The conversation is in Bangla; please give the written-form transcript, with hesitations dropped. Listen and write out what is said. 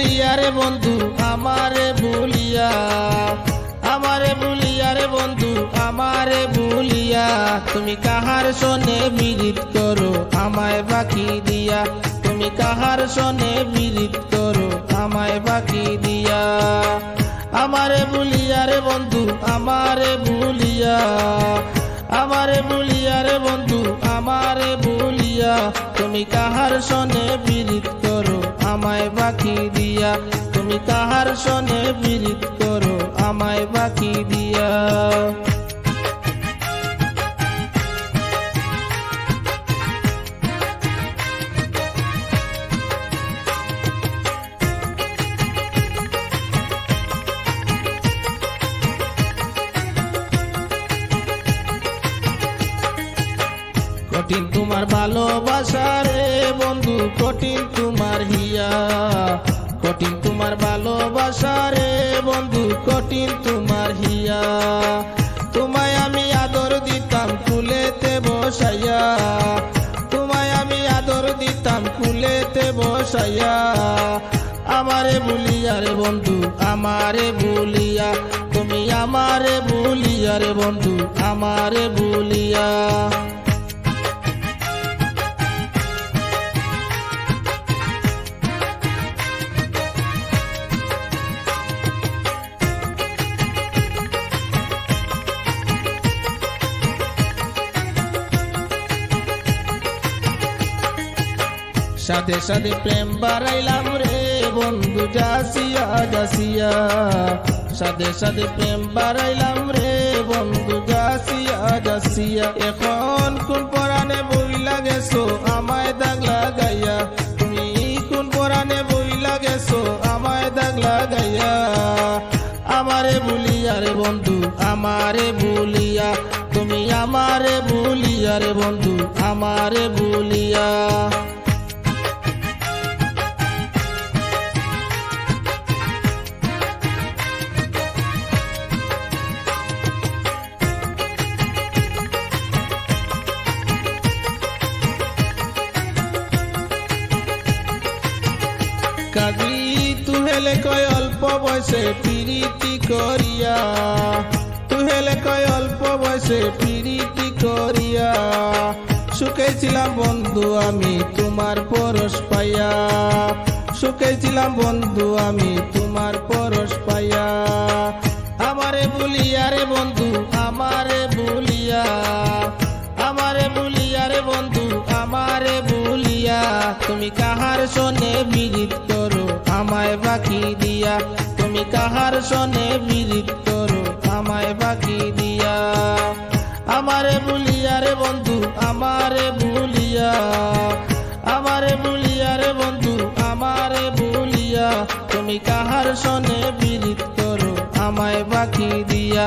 ভুলিয়া রে বন্ধু আমারে ভুলিয়া, আমারে ভুলিয়া রে বন্ধু আমারে ভুলিয়া, তুমি কাহার সনে বিরিত করো আমায় বাকি দিয়া, তুমি কাহার সনে বিরিত করো আমায় বাকি দিয়া। আমারে ভুলিয়া রে বন্ধু আমারে ভুলিয়া, আমারে ভুলিয়া রে বন্ধু আমারে ভুলিয়া, তুমি কাহার সনে বিরিত করো আমায় বাকি দিয়া, তুমি কাহার সনে বিরিত করো আমায় বাকি দিয়া। কঠিন তোমার ভালোবাসা রে বন্ধু কঠিন তোমার হিয়া, কঠিন তোমার ভালোবাসা রে বন্ধু কঠিন তোমার হিয়া, তোমায় আমি আদর দিতাম কুলেতে বসাইয়া, তোমায় আমি আদর দিতাম কুলেতে বসাইয়া, আমারে ভুলিয়া রে বন্ধু আমারে ভুলিয়া, তুমি আমারে ভুলিয়া রে বন্ধু আমারে ভুলিয়া। সাথে সাথে প্রেম বাড়াইলাম রে বন্ধু যাসিয়া যাসিয়া, সাথে সাথে প্রেম বাড়াইলাম রে বন্ধু যাসিয়া যাসিয়া, এখন কোন পরাণে বইলা গেছো আমায় দাগ লাগাইয়া, তুমি কোন পরাণে বইলা গেছো আমায় দাগ লাগাইয়া, আমারে ভুলিয়া রে বন্ধু আমারে ভুলিয়া, তুমি আমারে ভুলিয়া রে বন্ধু আমারে ভুলিয়া। কাজী তুহেলে কয় অল্প বয়সে প্রীতি করিয়া, তুহেলে কয় অল্প বয়সে প্রীতি করিয়া, সুখে ছিলাম বন্ধু আমি তোমার পরশ পাইয়া, সুখে ছিলাম বন্ধু আমি তোমার পরশ পাইয়া, আমারে ভুলিয়া রে বন্ধু আমারে ভুলিয়া, আমারে ভুলিয়া রে বন্ধু আমারে ভুলিয়া, তুমি কাহার সনে বিরিত করো আমায় বাকি দিয়া, তুমি কাহার সনে বিরিত করো আমায় বাকি দিয়া। আমারে ভুলিয়া রে বন্ধু আমারে ভুলিয়া, আমারে ভুলিয়া রে বন্ধু আমারে ভুলিয়া, তুমি কাহার সনে বিরিত করো আমায় বাকি দিয়া।